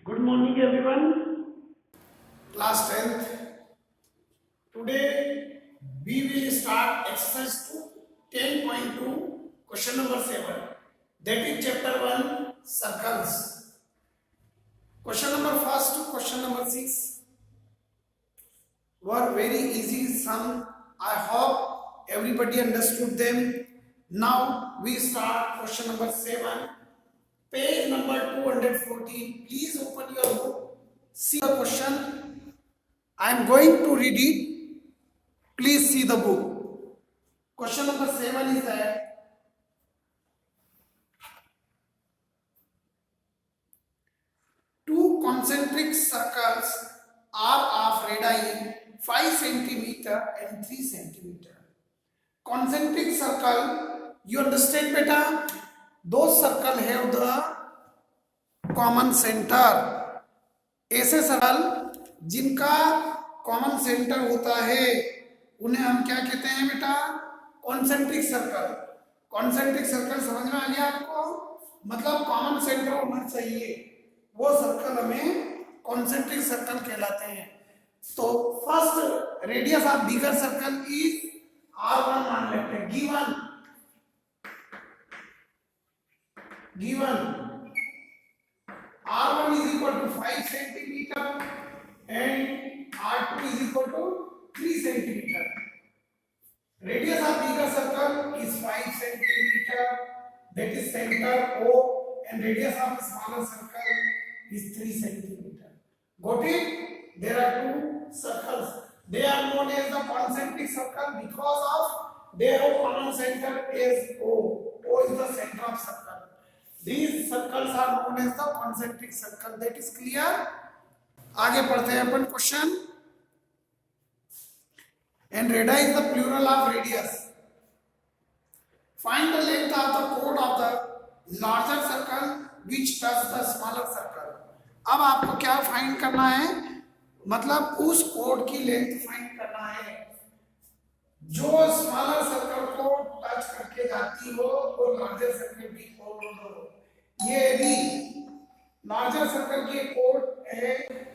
Good morning, everyone. Class 10th. Today we will start exercise 10.2 question number 7. That is chapter 1 circles. Question number first to question number 6 were very easy sum. I hope everybody understood them. Now we start question number 7. Page number 214. Please open your book. See the question. I am going to read it. Please see the book. Question number 7 is that two concentric circles are of radii 5 centimeter and 3 centimeter. Concentric circle, you understand beta? Those circle have the common center. ऐसे circle जिनका common centre होता है उन्हें हम क्या कहते हैं बेटा? Concentric circle. कॉन्सेंट्रिक सर्कल समझ में आ गया आपको? मतलब कॉमन सेंटर होना चाहिए, वो सर्कल हमें कॉन्सेंट्रिक सर्कल कहलाते हैं. तो first radius of bigger circle is r1 मान लेते हैं. Given r1 is equal to 5 centimeter and r2 is equal to 3 centimeter. Radius of bigger circle is 5 centimeter, that is center O, and radius of smaller circle is 3 centimeter. Got it? There are two circles. They are known as the concentric circle because of their common center is O. O is the center of circle. These circles are known as the concentric circle. That is clear? आगे पढ़ते हैं अपन question. And radii is the plural of radius. Find the length of the chord of the larger circle which touch the smaller circle. अब आपको क्या find करना है? मतलब उस कोड की लेंथ फाइंड करना है जो स्मॉलर सर्कल को टच करके जाती हो और लार्जर सर्कल की कोड हो. ये भी लार्जर सर्कल की कोड है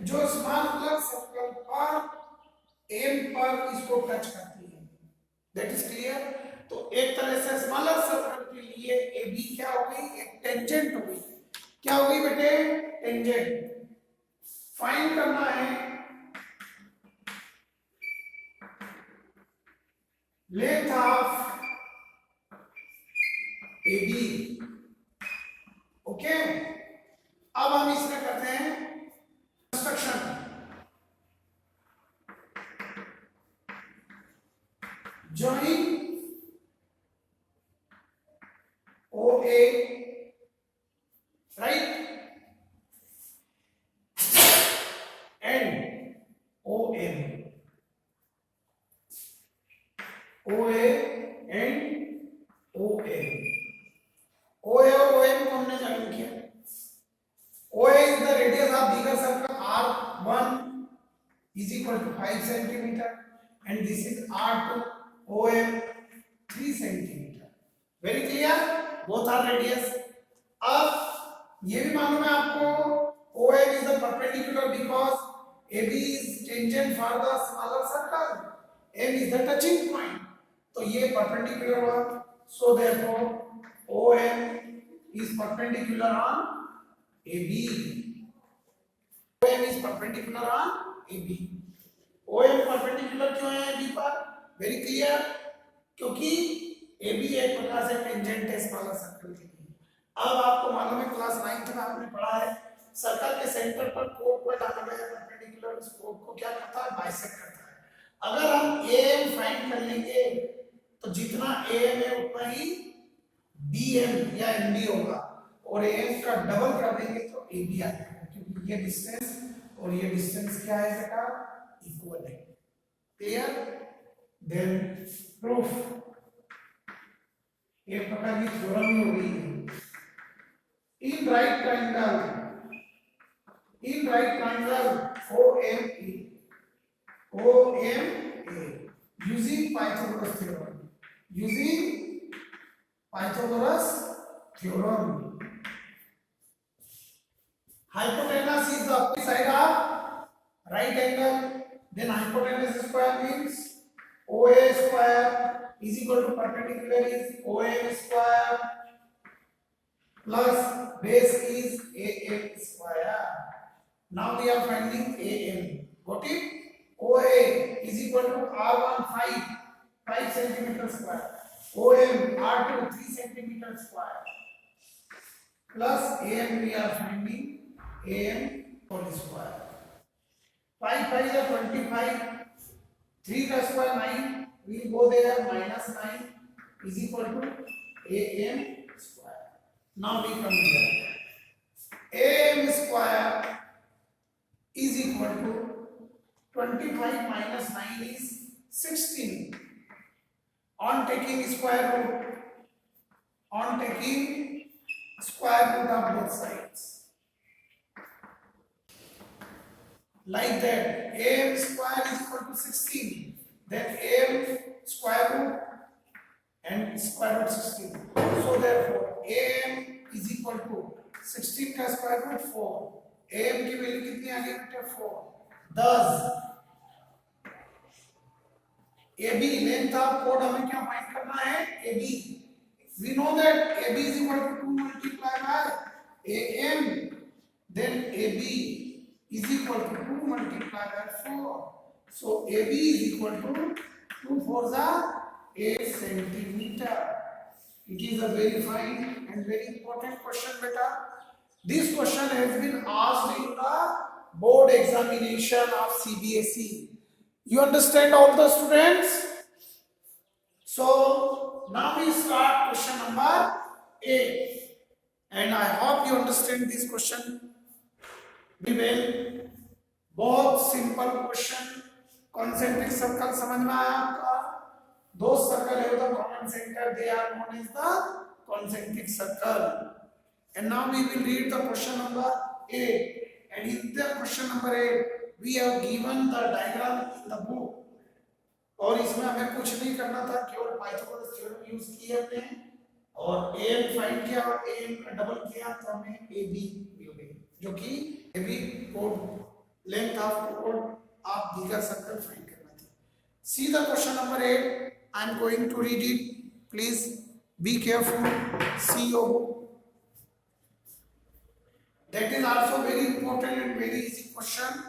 जो स्मॉलर सर्कल पर एम पर इसको टच करती है. That is clear? तो एक तरह से स्मॉलर सर्कल के लिए ए बी क्या हो गई? एक टेंजेंट हो गई. क्या हो गई बेटे? टेंजेंट. फाइंड करना है length of A B. Okay, अब हम इसमें करते हैं construction. join OA, right, and OM. OA and OM. OA और OM को हमने ज्वाइन किया. OA is the radius of bigger circle R1 is equal to 5 centimeter and this is R2. OM 3 centimeter. Very clear? Both are radius. अब ये भी मालूम है आपको OM is the perpendicular because AB is tangent for the smaller circle. M is the touching point. तो ये perpendicular हुआ. So therefore OM is perpendicular on AB. OM is perpendicular on AB. OM perpendicular क्यों है AB पर? Very clear, क्योंकि A B एक प्रकार से टेंजेंट है स्मॉलर सर्कल के लिए. अब आपको मालूम है क्लास 9th में आपने पढ़ा है सर्कल के सेंटर पर कोड को डाला गया है परपेंडिकुलर. उस कोड को क्या करता है? बाइसेक्ट करता है. अगर हम एम फाइंड कर लेंगे तो जितना एम है उतना ही बीएम या एमबी होगा और एम का डबल कर देंगे तो एबी आ जाएगा, क्योंकि ये डिस्टेंस और ये डिस्टेंस क्या है बेटा? इक्वल है. क्लियर? Then proof एक प्रकार की थ्योरम ही हो गई है. In right triangle OMA using Pythagoras theorem hypotenuse is the opposite side of right angle, then hypotenuse square means OA square is equal to perpendicular is OM square plus base is AM square. Now we are finding AM. Got it? OA is equal to R1 5 centimeter square. OM R2 3 centimeter square. Plus AM we are finding AM whole square. 5 5 is 25. 3 plus square 9. We will go there minus 9 is equal to AM square. Now we come here. AM square is equal to 25 minus 9 is 16. On taking square root of both sides. Like that, AM square is equal to 16. Then AM square root and square root 16. So therefore, AM is equal to 16 का square root 4. AM की value कितनी आ गई बेटा 4. Thus, AB length of code हमें क्या find करना है? AB. We know that AB is equal to 2 multiplied by AM. Then AB is equal to 2 multiplied by 4. So AB is equal to 2 4s are 8 centimeter. It is a very fine and very important question, beta. This question has been asked in the board examination of CBSE. You understand all the students? So now we start question number 8, and I hope you understand this question very well. बहुत simple question. Concentric circle समझ में आया आपका? दो circle है the common centre, they are known as the concentric circle. And now we will read the question number 8. And in the question number 8, we have given the diagram in the book. और इसमें हमें कुछ नहीं करना था, केवल Pythagoras theorem use किया हमने और AM फाइंड किया और AM का डबल किया तो हमें AB मिल गई, जो कि AB code length of code of bigger circle find करना थी. See the question number 8. I am going to read it. Please be careful. See your book. That is also very important and very easy question.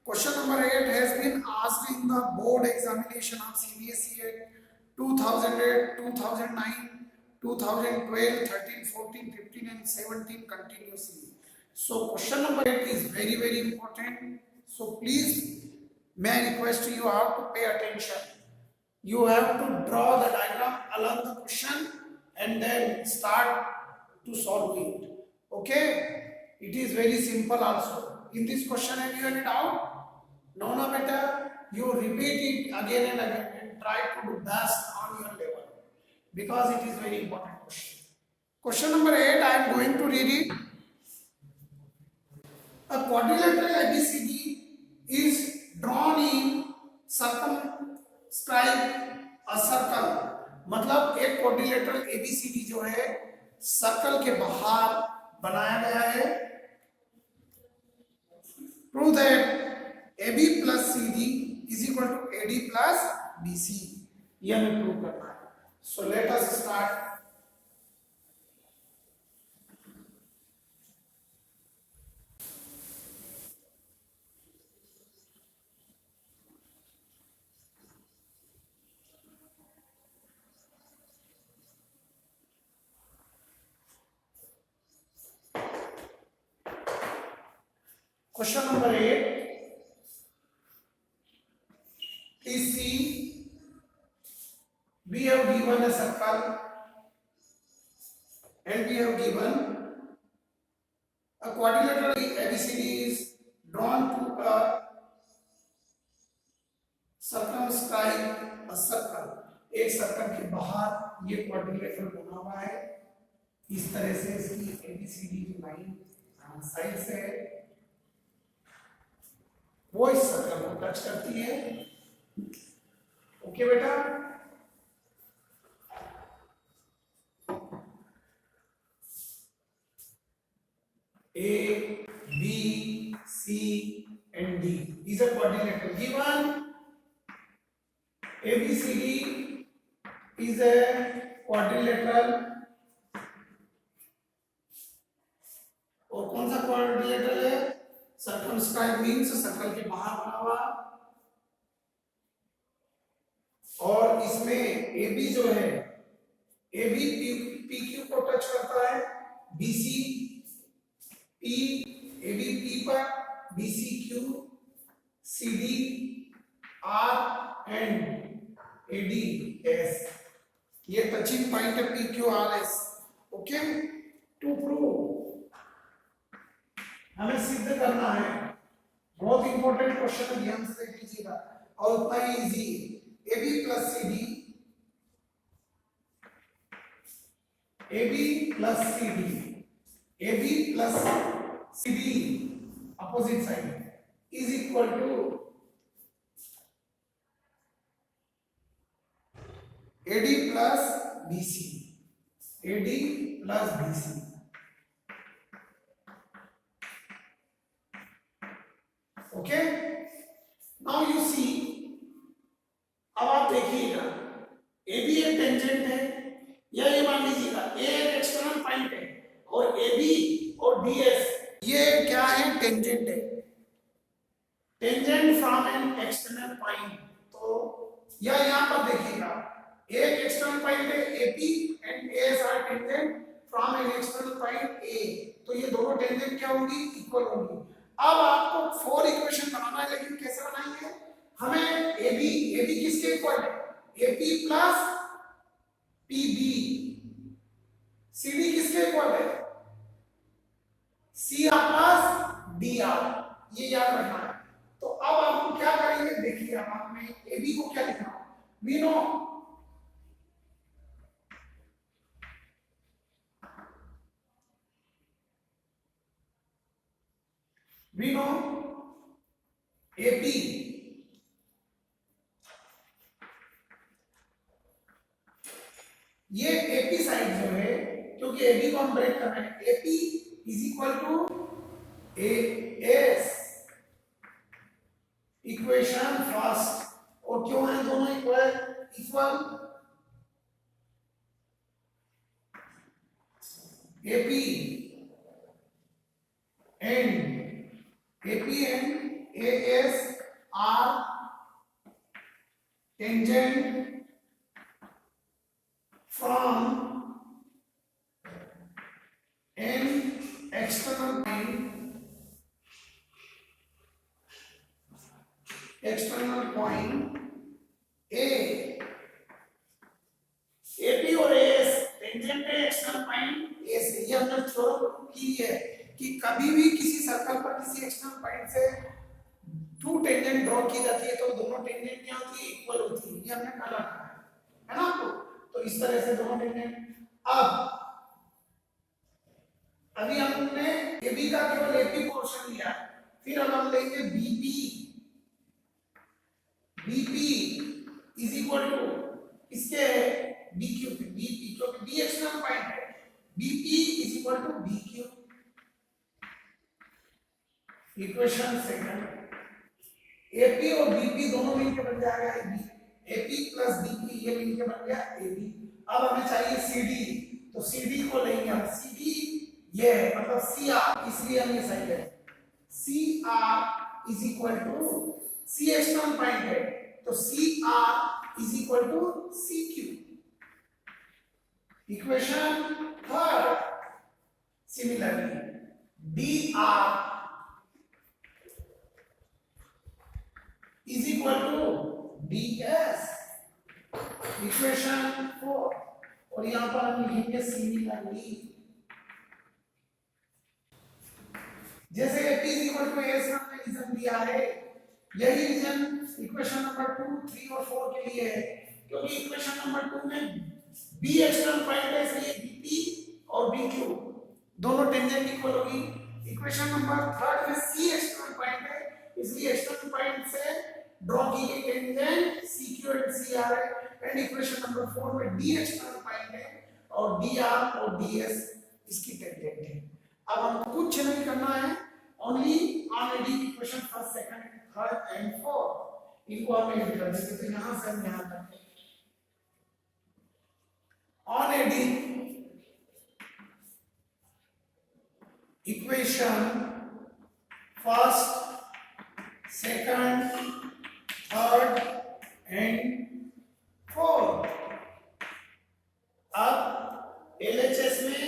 Question number 8 has been asked in the board examination of CBSE at 2008, 2009, 2012, 13, 14, 15 and 17 continuously. So question number 8 is very very important. So please, may I request you have to pay attention. You have to draw the diagram along the question and then start to solve it. Okay? It is very simple also. In this question, have you any doubt? No, better. You repeat it again and again and try to do best on your level because it is very important question. Question number 8, I am going to read it. A quadrilateral ABCD is drawn in circumscribe a circle. मतलब एक quadrilateral ABCD जो है circle के बाहर बनाया गया है. Prove that AB plus CD is equal to AD plus BC. यह हमें प्रूव करना है. So let us start. Question number 8. Please see, we have given a circle and we have given a quadrilateral ABCD is drawn to a circumscribe a circle. एक circle के बाहर ये quadrilateral बना हुआ है. इस तरह से इसकी ABCD की लाइन साइड से वो इस सर्कल को टच करती है. ओके बेटा? A, C and D is a quadrilateral. Given ABCD is a quadrilateral, और कौन सा क्वाड्रिलेटरल है? सर्कमस्क्राइब मींस सर्कल के बाहर बना हुआ, और इसमें AB जो है AB PQ को टच करता है, BC P AB P पर, BC Q CD R and AD S, ये टचिंग पॉइंट है PQRS. ओके, टू प्रूव हमें सिद्ध करना है, बहुत इंपॉर्टेंट क्वेश्चन है, ध्यान से देख लीजिएगा और उतना ही easy. AB plus CD, AB plus CD, AB plus CD opposite side is equal to AD plus BC, AD plus BC. Okay, now you see, अब आप देखिएगा AB एक टेंजेंट है, या ये मान लीजिएगा A एक एक्सटर्नल पॉइंट है, और AB और DS ये क्या है? टेंजेंट है, tangent from an external point. तो या यहाँ पर देखिएगा एक एक्सटर्नल पॉइंट है AP and AS are tangent from an external point A, तो ये दोनों टेंजेंट क्या होंगी? इक्वल होंगी. अब आपको 4 इक्वेशन बनाना है, लेकिन कैसे बनाएंगे? हमें AB किसके इक्वल है? AP plus PB. CD किसके इक्वल है? CR plus DR. ये याद रखना है. तो अब आपको क्या करेंगे? देखिए, अब आपने AB को क्या लिखा? वी नो AP ये AP साइड जो है, क्योंकि AB को हम ब्रेक कर रहे हैं, AP is equal to AS equation first. और क्यों है दोनों equal? AP and AS are tangent from an external point A. AP और AS टेंजेंट है एक्सटर्नल पॉइंट A से. ये हमने थ्योरम की है कि कभी भी किसी सर्कल पर किसी एक्सटर्नल पॉइंट से 2 टेंजेंट ड्रॉ की जाती है तो दोनों टेंजेंट क्या होती है? इक्वल होती है. ये हमने कल रखा है ना आपको? तो इस तरह से दोनों टेंजेंट. अभी हमने AB का केवल AP पोर्शन लिया, फिर अब हम लेंगे BP इज इक्वल टू इसके BQ, BP क्योंकि B एक्सटर्नल पॉइंट है, BP is equal to BQ. Equation second, AP और BP दोनों मिलकर बन जाएगा AP प्लस BP, ये मिलकर बन गया AB. अब हमें चाहिए CD, तो CD को लेंगे हम. CD ये है, मतलब CR, इसलिए हम ये सही है. CR is equal to C external point है, तो CR is equal to CQ. Equation third, similarly DR is equal to DS. इक्वेशन 4, और यहां पर हम लिखेंगे सिमिलरली. जैसे AP is equal to AS हमने रीजन दिया है, यही रीजन इक्वेशन नंबर 2, 3 और 4 के लिए है, क्योंकि इक्वेशन नंबर 2 में B एक्सटर्नल पॉइंट है, इसलिए BP और BQ दोनों टेंजेंट इक्वल होगी. इक्वेशन नंबर 3 में C एक्सटर्नल पॉइंट है, इसलिए एक्सटर्नल पॉइंट से ड्रॉ की गई टेंजेंट CQ एंड CR है. एंड इक्वेशन नंबर 4 में D एक्सटर्नल पॉइंट है और DR और DS इसकी टेंजेंट है. अब हमको कुछ नहीं करना है, only on AD equation first, second, third and fourth, इनको हम ऐड कर देंगे तो यहाँ से हम यहाँ तक on AD equation first, second, third and fourth। अब LHS में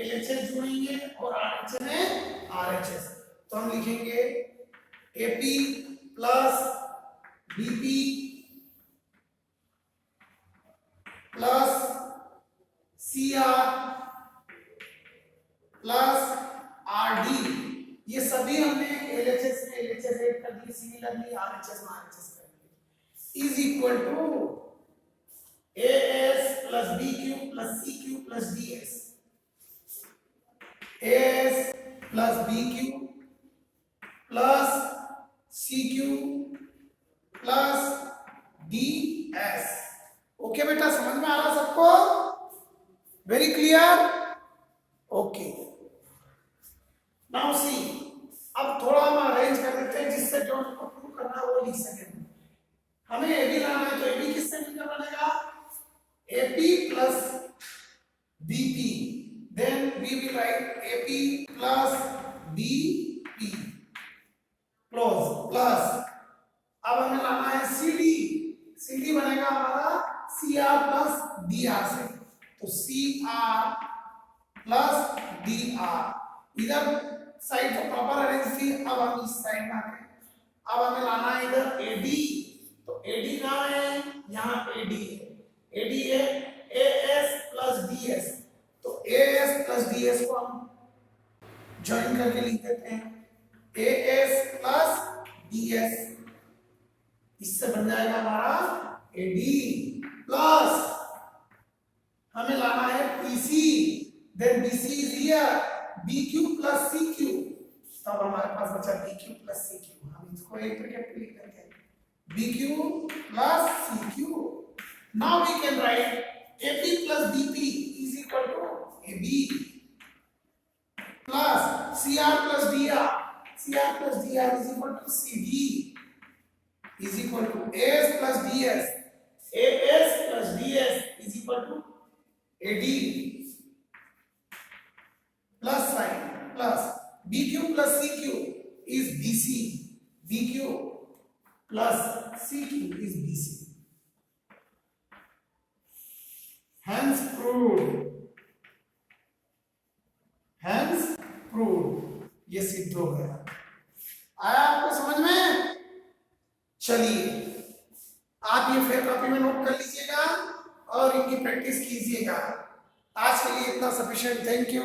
LHS जोड़ेंगे और RHS में RHS, तो हम लिखेंगे AP plus BP plus CR plus RD, ये सभी हमने LHS में LHS ऐड कर दिए, सिमिलरली RHS में RHS कर दिए, is equal to AS plus BQ plus CQ plus DS, AS plus BQ plus CQ plus DS। Okay बेटा, समझ में आ रहा सबको? Very clear? Okay, now see, अब थोड़ा हम अरेंज कर देते हैं जिससे जो हमको प्रूव करना है वो लिख सकें। हमें AB लाना है तो AB किससे मिलकर बनेगा? AP plus BP, then we will write AP plus BP close plus, अब हमें लाना है CD, CD बनेगा हमारा CR plus DR से, तो CR plus DR, इधर साइड तो प्रॉपर अरेंज थी, अब हम इस साइड में आते हैं। अब हमें लाना है इधर AD, तो AD कहाँ है? यहाँ AD है, AD है AS प्लस DS, तो AS प्लस DS को हम ज्वाइन करके लिख देते हैं AS प्लस DS, इससे बन जाएगा हमारा AD प्लस हमें लाना है PC, then BC is here, BQ plus CQ, तब हमारे पास बचा BQ प्लस CQ, हम इसको एक ब्रैकेट में लिख देते हैं BQ plus CQ। Now we can write AP plus BP is equal to AB plus CR plus DR, CR plus DR is equal to CD is equal to AS plus DS, AS plus DS is equal to AD plus sign plus BQ plus CQ is BC, BQ plus CQ is BC, hence proved, hence proved, ये सिद्ध हो गया। आया आपको समझ में? चलिए आप ये फिर कॉपी में नोट कर लीजिएगा और इनकी प्रैक्टिस कीजिएगा। आज के लिए इतना सफिशिएंट, थैंक यू।